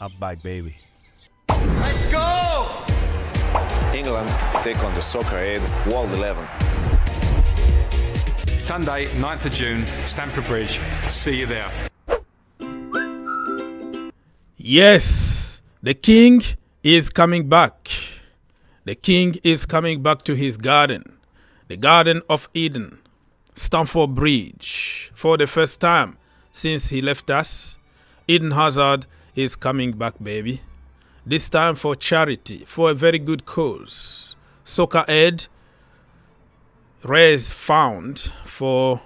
I'm back, baby. Let's go! England take on the Soccer Aid World 11. Sunday, 9th of June, Stamford Bridge. See you there. Yes, the king is coming back. The king is coming back to his garden, the Garden of Eden, Stamford Bridge. For the first time since he left us, Eden Hazard is coming back, baby. This time for charity, for a very good cause. Soccer Aid raise fund for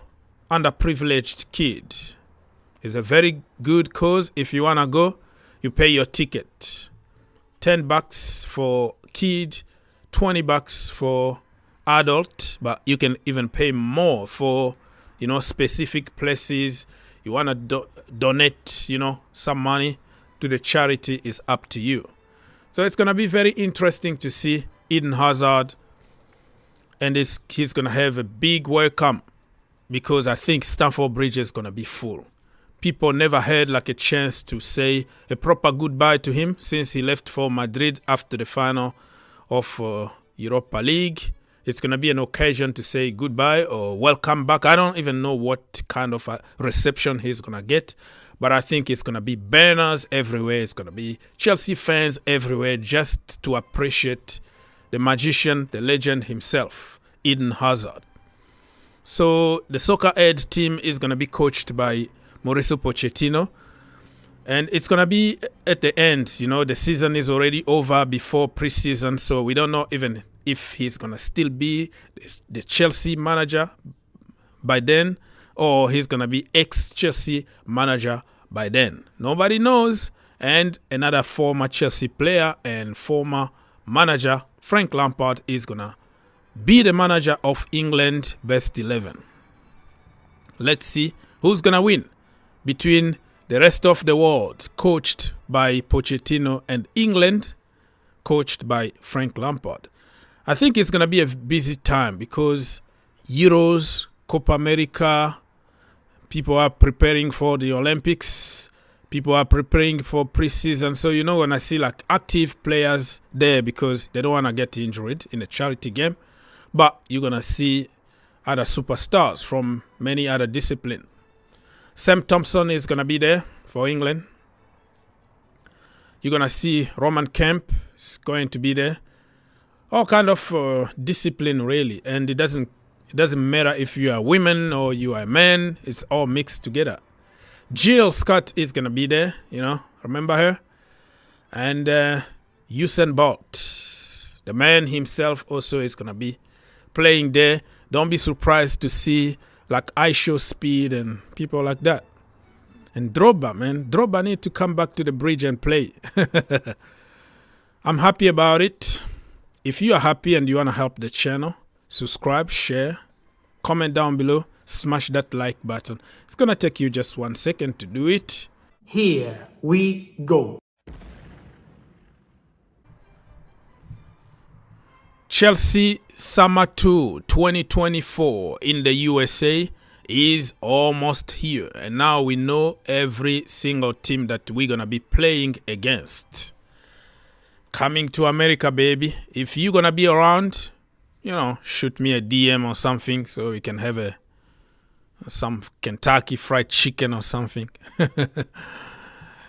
underprivileged kids. It's a very good cause. If you want to go, you pay your ticket. $10 for kid, $20 for adult, but you can even pay more for, specific places. You want to donate, some money to the charity is up to you. So it's going to be very interesting to see Eden Hazard, and he's going to have a big welcome because I think Stamford Bridge is going to be full. People never had like a chance to say a proper goodbye to him since he left for Madrid after the final of Europa League. It's going to be an occasion to say goodbye or welcome back. I don't even know what kind of a reception he's going to get, but I think it's going to be banners everywhere. It's going to be Chelsea fans everywhere just to appreciate the magician, the legend himself, Eden Hazard. So the Soccer Aid team is going to be coached by Mauricio Pochettino, and it's going to be at the end. The season is already over before preseason, so we don't know even if he's going to still be the Chelsea manager by then, or he's going to be ex-Chelsea manager by then. Nobody knows. And another former Chelsea player and former manager, Frank Lampard, is going to be the manager of England Best 11. Let's see who's going to win between the rest of the world, coached by Pochettino, and England, coached by Frank Lampard. I think it's going to be a busy time because Euros, Copa America, people are preparing for the Olympics, people are preparing for preseason. So you're not going to see like active players there because they don't want to get injured in a charity game. But you're going to see other superstars from many other disciplines. Sam Thompson is going to be there for England. You're going to see Roman Kemp is going to be there. All kind of discipline, really. And it doesn't matter if you are a woman or you are a man. It's all mixed together. Jill Scott is going to be there, remember her? And Usain Bolt, the man himself, also is going to be playing there. Don't be surprised to see like iShow Speed and people like that. And Drogba, man. Drogba need to come back to the bridge and play. I'm happy about it. If you are happy and you want to help the channel, subscribe, share, comment down below, smash that like button. It's going to take you just 1 second to do it. Here we go. Chelsea Summer Tour 2024 in the USA is almost here. And now we know every single team that we're going to be playing against. Coming to America, baby. If you're going to be around, shoot me a DM or something so we can have some Kentucky Fried Chicken or something.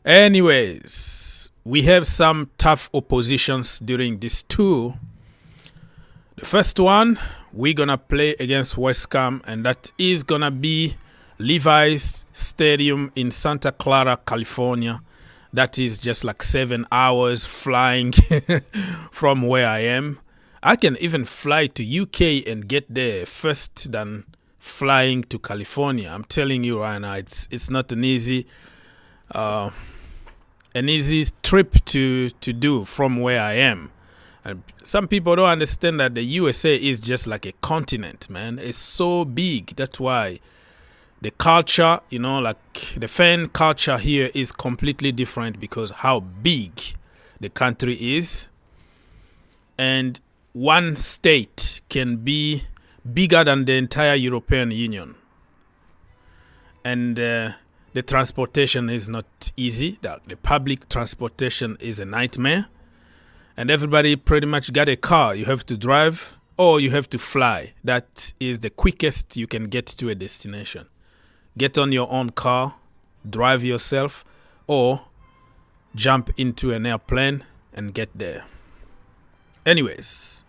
Anyways, we have some tough oppositions during this tour. The first one, we're going to play against West Ham, and that is going to be Levi's Stadium in Santa Clara, California. That is just like 7 hours flying from where I am. I can even fly to UK and get there first than flying to California. I'm telling you right now, it's not an easy trip to do from where I am. And some people don't understand that the USA is just like a continent, man. It's so big. That's why the culture, like the fan culture here is completely different because how big the country is. And one state can be bigger than the entire European Union. And the transportation is not easy. The public transportation is a nightmare. And everybody pretty much got a car. You have to drive or you have to fly. That is the quickest you can get to a destination. Get on your own car, drive yourself, or jump into an airplane and get there. Anyways,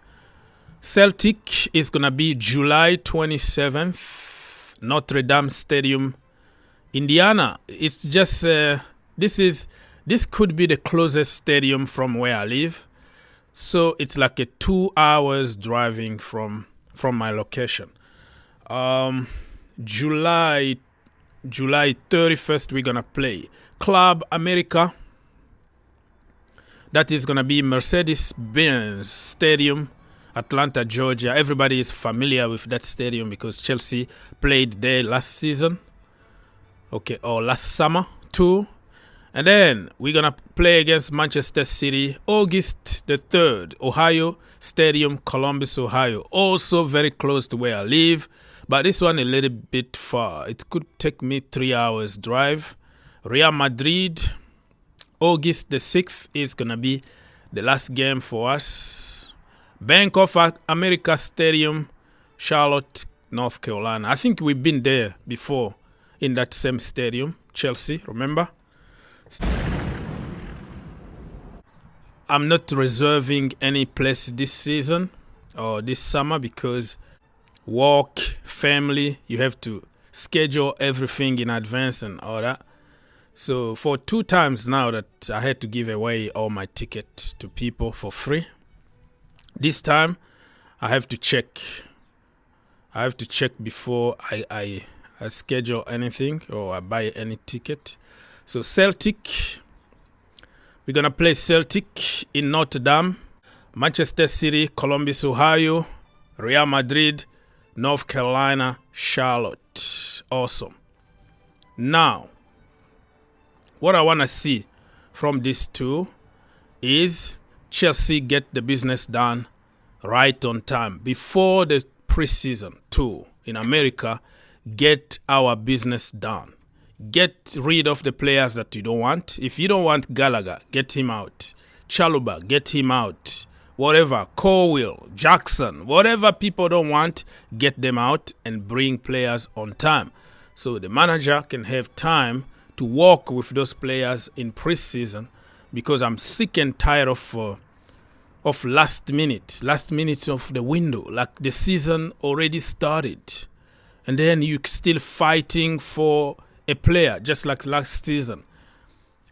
Celtic is going to be July 27th, Notre Dame Stadium, Indiana. It's just, this could be the closest stadium from where I live. So it's like a 2 hours driving from my location. July 31st, we're going to play Club America. That is going to be Mercedes-Benz Stadium, Atlanta, Georgia. Everybody is familiar with that stadium because Chelsea played there last season. Okay, or last summer too. And then we're going to play against Manchester City, August the 3rd, Ohio Stadium, Columbus, Ohio. Also very close to where I live, but this one a little bit far. It could take me 3 hours drive. Real Madrid, August the 6th is going to be the last game for us. Bank of America Stadium, Charlotte, North Carolina. I think we've been there before in that same stadium, Chelsea, remember? I'm not reserving any place this season or this summer because work, family, you have to schedule everything in advance and all that. So for 2 times now that I had to give away all my tickets to people for free. This time I have to check. I have to check before I schedule anything or I buy any ticket. So Celtic, we're going to play Celtic in Notre Dame, Manchester City, Columbus, Ohio, Real Madrid, North Carolina, Charlotte. Awesome. Now, what I want to see from these two is Chelsea get the business done right on time. Before the preseason tour in America, get our business done. Get rid of the players that you don't want. If you don't want Gallagher, get him out. Chalobah, get him out. Whatever, Colwill, Jackson, whatever people don't want, get them out and bring players on time. So the manager can have time to work with those players in preseason, because I'm sick and tired of last minute of the window. Like the season already started, and then you still fighting for a player just like last season.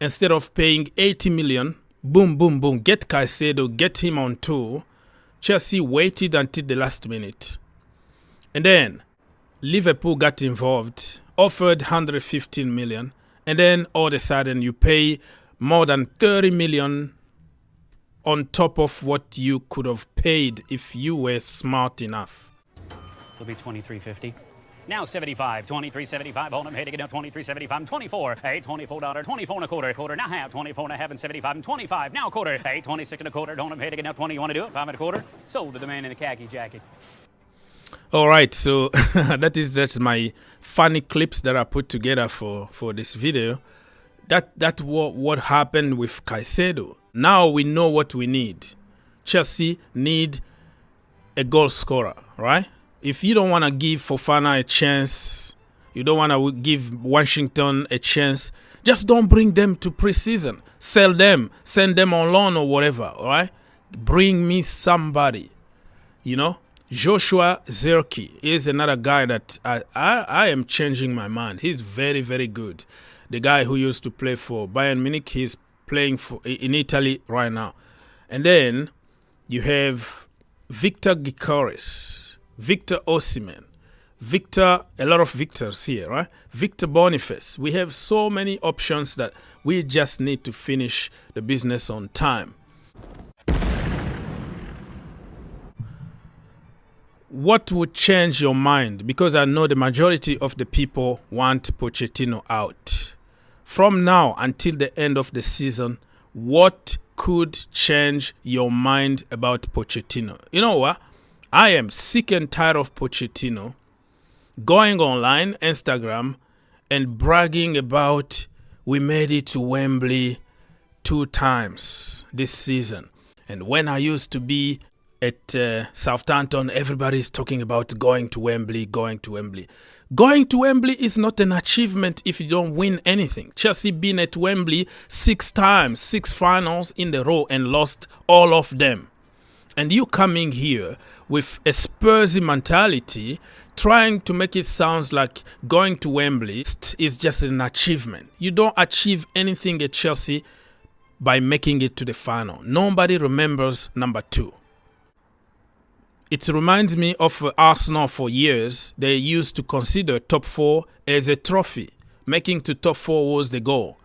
Instead of paying 80 million, boom, boom, boom, get Caicedo, get him on tour. Chelsea waited until the last minute. And then Liverpool got involved, offered 115 million. And then all of a sudden you pay more than 30 million on top of what you could have paid if you were smart enough. It'll be 23.50. Now 75, 23.75. Hold them heading it up 23.75, 24, $24, 24 and a quarter, now half, 24 and a half and 75 and 25. Now a quarter, 26 and a quarter. Hold them heading it up 20. You want to do it? 5 and a quarter. Sold to the man in the khaki jacket. All right, so that's my funny clips that I put together for this video. That's what happened with Caicedo. Now we know what we need. Chelsea need a goal scorer, right? If you don't want to give Fofana a chance, you don't want to give Washington a chance, just don't bring them to preseason. Sell them, send them on loan or whatever, all right? Bring me somebody, you know? Joshua Zirkzee is another guy that I am changing my mind. He's very, very good. The guy who used to play for Bayern Munich, he's playing in Italy right now. And then you have Victor Gyökeres, Victor Osimhen, a lot of Victors here, right? Victor Boniface. We have so many options that we just need to finish the business on time. What would change your mind? Because I know the majority of the people want Pochettino out. From now until the end of the season, what could change your mind about Pochettino? You know what? I am sick and tired of Pochettino going online, Instagram, and bragging about we made it to Wembley 2 times this season. And when I used to be at Southampton, everybody's talking about going to Wembley. Going to Wembley is not an achievement if you don't win anything. Chelsea been at Wembley 6 times, 6 finals in a row, and lost all of them. And you coming here with a Spursy mentality, trying to make it sound like going to Wembley is just an achievement. You don't achieve anything at Chelsea by making it to the final. Nobody remembers number 2. It reminds me of Arsenal for years. They used to consider top 4 as a trophy. Making to top 4 was the goal.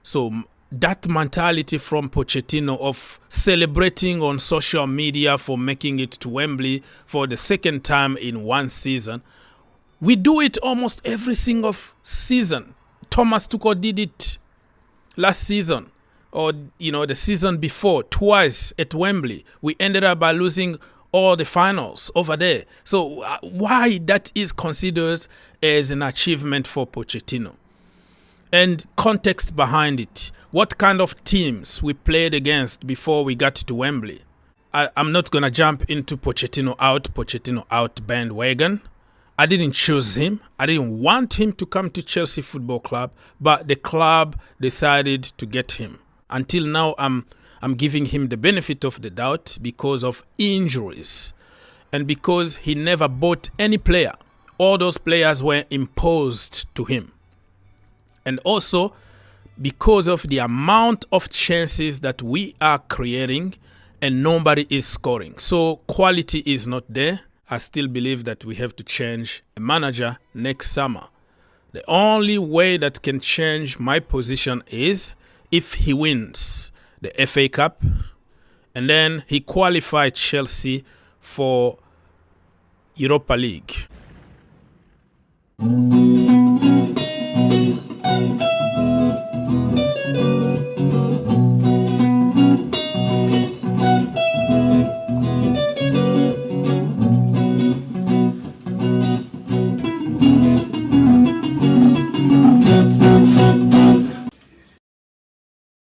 So that mentality from Pochettino of celebrating on social media for making it to Wembley for the 2nd time in 1 season. We do it almost every single season. Thomas Tuchel did it last season, or the season before, twice at Wembley. We ended up by losing all the finals over there. So why that is considered as an achievement for Pochettino? And context behind it. What kind of teams we played against before we got to Wembley. I'm not going to jump into Pochettino out bandwagon. I didn't choose him. I didn't want him to come to Chelsea Football Club, but the club decided to get him. Until now, I'm giving him the benefit of the doubt because of injuries and because he never bought any player. All those players were imposed to him. And also because of the amount of chances that we are creating and nobody is scoring. So quality is not there. I still believe that we have to change a manager next summer. The only way that can change my position is if he wins the FA Cup and then he qualified Chelsea for Europa League.